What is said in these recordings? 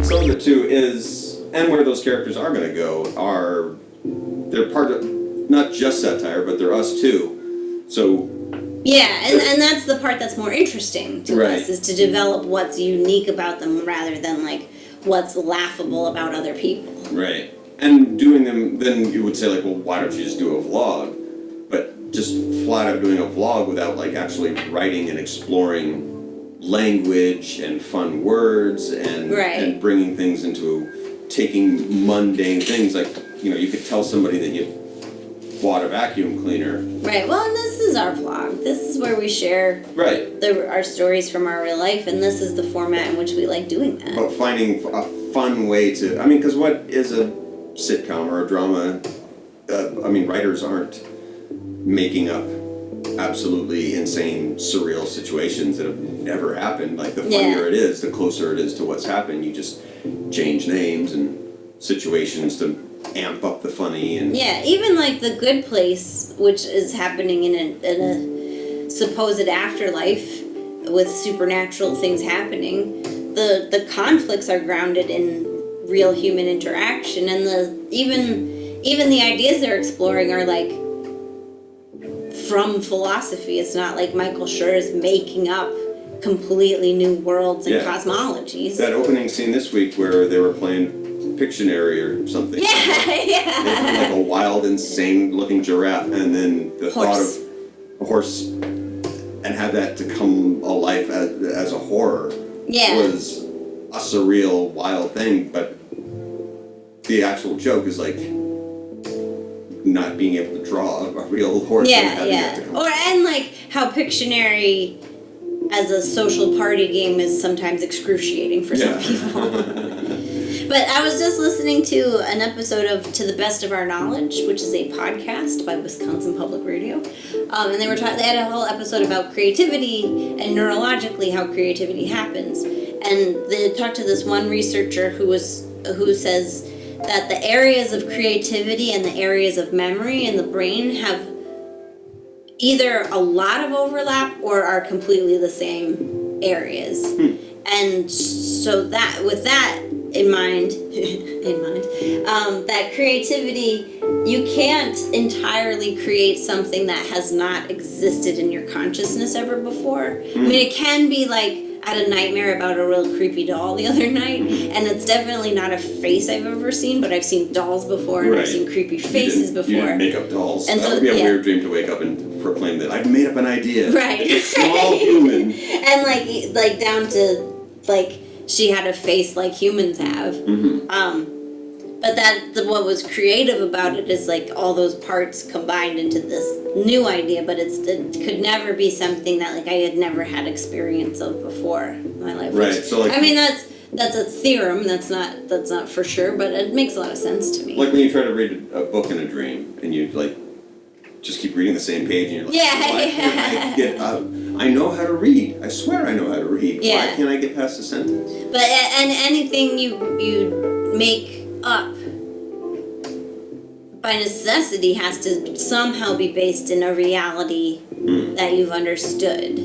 some of it too is, and where those characters are going to go they're part of not just satire, but they're us too. So. Yeah, and that's the part that's more interesting to right. us, is to develop what's unique about them rather than like what's laughable about other people. Right. And doing them, then you would say like, well, why don't you just do a vlog? But just flat out doing a vlog without like actually writing and exploring language and fun words and and bringing things into taking mundane things like, you know, you could tell somebody that you bought a vacuum cleaner. Right. Well, and this is our vlog. This is where we share our stories from our real life, and this is the format in which we like doing that. But finding a fun way to, I mean, because what is a sitcom or a drama? I mean, writers aren't making up absolutely insane, surreal situations that have never happened. Like, the funnier it is, the closer it is to what's happened. You just change names and situations to amp up the funny. And even like The Good Place, which is happening in a supposed afterlife with supernatural things happening, the conflicts are grounded in real human interaction, and even the ideas they're exploring are like from philosophy. It's not like Michael Schur is making up completely new worlds and cosmologies. That opening scene this week where they were playing Pictionary or something. Yeah. They had like a wild, insane-looking giraffe, and then the thought of a horse, and have that to come alive as a horror was a surreal, wild thing. But the actual joke is like not being able to draw a real horse. And like how Pictionary as a social party game is sometimes excruciating for some people. But I was just listening to an episode of To the Best of Our Knowledge, which is a podcast by Wisconsin Public Radio, and they had a whole episode about creativity and neurologically how creativity happens. And they talked to this one researcher who says that the areas of creativity and the areas of memory in the brain have either a lot of overlap or are completely the same areas. And so that with that in mind, that creativity, you can't entirely create something that has not existed in your consciousness ever before. I mean, it can be like, I had a nightmare about a real creepy doll the other night, and it's definitely not a face I've ever seen, but I've seen dolls before, and I've seen creepy faces before. You didn't make up dolls. And that would be a weird dream to wake up and proclaim that I've made up an idea. Right. It's a small human. And like down to like she had a face like humans have. But what was creative about it is like all those parts combined into this new idea, but it could never be something that like I had never had experience of before in my life. Right. So like, I mean, that's a theorem. That's not for sure, but it makes a lot of sense to me. Like when you try to read a book in a dream and you like just keep reading the same page and you're like, why can't I get out? I know how to read. I swear I know how to read. Yeah. Why can't I get past a sentence? But and anything you make up by necessity has to somehow be based in a reality that you've understood.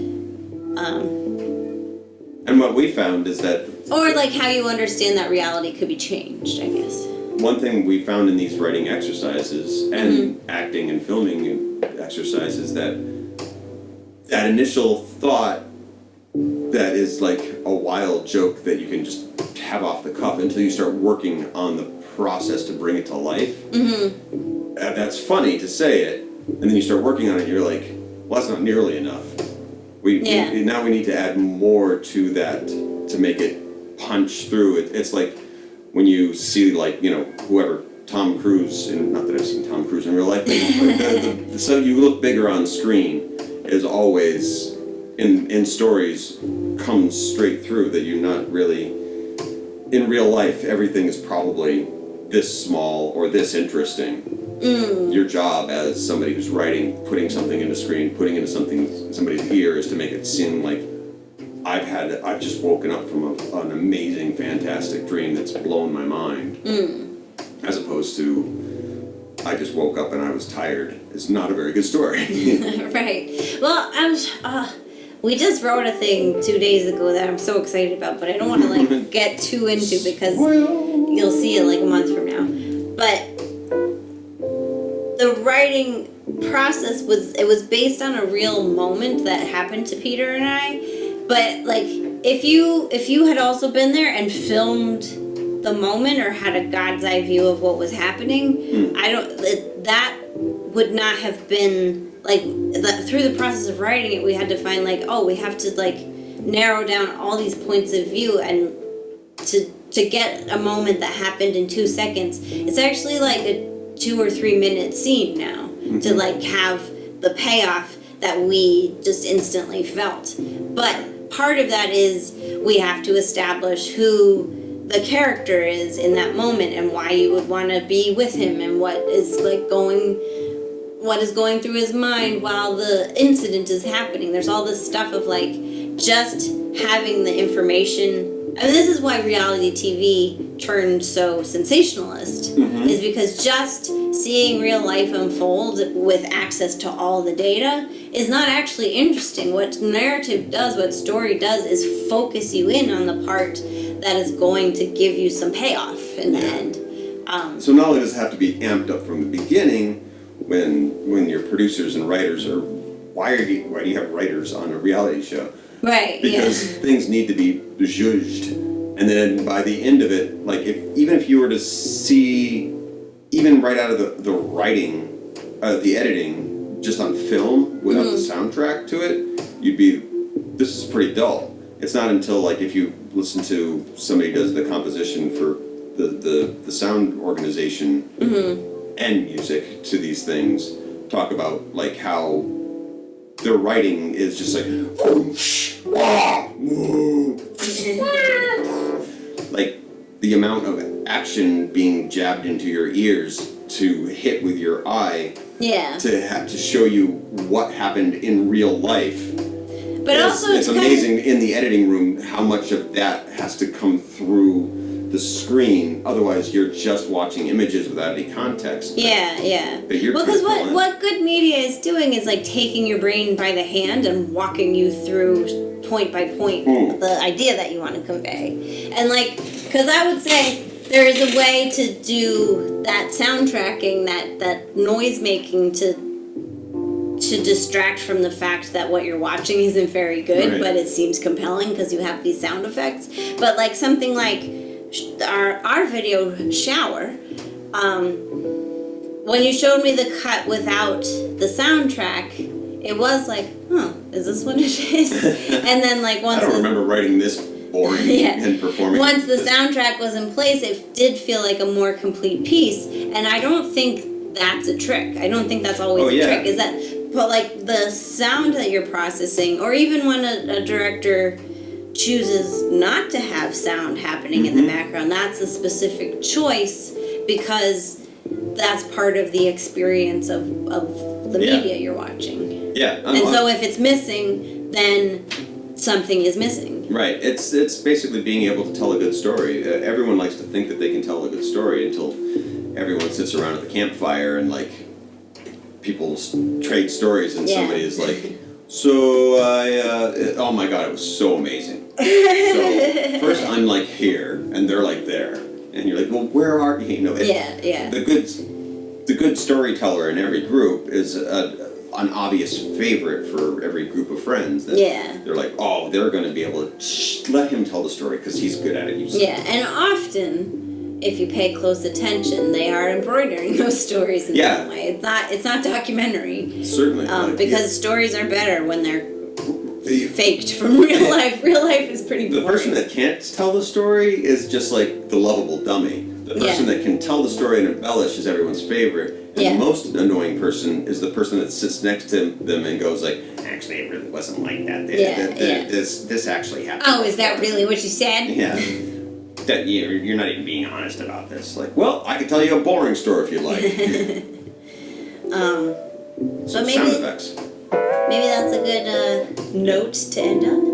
And what we found is that... Or like how you understand that reality could be changed, I guess. One thing we found in these writing exercises and acting and filming exercises that initial thought that is like a wild joke that you can just have off the cuff until you start working on the process to bring it to life. That's funny to say it, and then you start working on it and you're like, well, that's not nearly enough. Now we need to add more to that to make it punch through. It's like when you see like, you know, whoever, Tom Cruise, and not that I've seen Tom Cruise in real life, but so you look bigger on screen is always in stories comes straight through that you're not really in real life. Everything is probably this small or this interesting. Your job as somebody who's writing, putting something into screen, putting into somebody's ear is to make it seem like I've just woken up from an amazing, fantastic dream that's blown my mind. As opposed to I just woke up and I was tired. It's not a very good story. Right. Well, we just wrote a thing 2 days ago that I'm so excited about, but I don't want to like get too into because you'll see it like a month from now. But the writing process was based on a real moment that happened to Peter and I. But like if you had also been there and filmed the moment or had a God's eye view of what was happening, that would not have been like through the process of writing it. We had to find like, oh, we have to like narrow down all these points of view and to get a moment that happened in 2 seconds. It's actually like a 2 or 3 minute scene now to like have the payoff that we just instantly felt. But part of that is we have to establish who the character is in that moment and why you would want to be with him and what is going through his mind while the incident is happening. There's all this stuff of like just having the information. And this is why reality TV turned so sensationalist, is because just seeing real life unfold with access to all the data is not actually interesting. What narrative does, what story does, is focus you in on the part that is going to give you some payoff in the end. So not only does it have to be amped up from the beginning, when your producers and writers are, why do you have writers on a reality show? Right. Because things need to be judged, and then by the end of it, like even if you were to see, even right out of the writing, the editing, just on film without the soundtrack to it, you'd be, this is pretty dull. It's not until like if you listen to somebody does the composition for the sound organization and music to these things, talk about like how their writing is just like like the amount of action being jabbed into your ears to hit with your eye, to have to show you what happened in real life. But also it's amazing in the editing room how much of that has to come through the screen. Otherwise, you're just watching images without any context. But you're because what good media is doing is like taking your brain by the hand and walking you through point by point the idea that you want to convey. And like, because I would say there is a way to do that soundtracking, that noise making to distract from the fact that what you're watching isn't very good, but it seems compelling because you have these sound effects. But like something like our video shower, when you showed me the cut without the soundtrack, it was like, is this what it is? And then like once I don't remember writing this boring and performing. Once the soundtrack was in place, it did feel like a more complete piece. And I don't think that's a trick. I don't think that's always a trick. Is that, but like the sound that you're processing, or even when a director chooses not to have sound happening in the background, that's a specific choice because that's part of the experience of the media you're watching. And so if it's missing, then something is missing. Right. It's basically being able to tell a good story. Everyone likes to think that they can tell a good story until everyone sits around at the campfire and like people trade stories and somebody is like, so oh my god, it was so amazing. So first I'm like here and they're like there, and you're like, well, where are you? You know, the good storyteller in every group is an obvious favorite for every group of friends. That they're like, oh, they're going to be able to let him tell the story because he's good at it. And often, if you pay close attention, they are embroidering those stories in some way. It's not documentary. Certainly. Because stories are better when they're faked from real life. Real life is pretty boring. The person that can't tell the story is just like the lovable dummy. The person that can tell the story and embellish is everyone's favorite. And the most annoying person is the person that sits next to them and goes like, actually, it really wasn't like that. This actually happened. Oh, is that really what you said? Yeah. That you're not even being honest about this. Like, well, I can tell you a boring story if you like. So maybe sound effects. Maybe that's a good note to end on.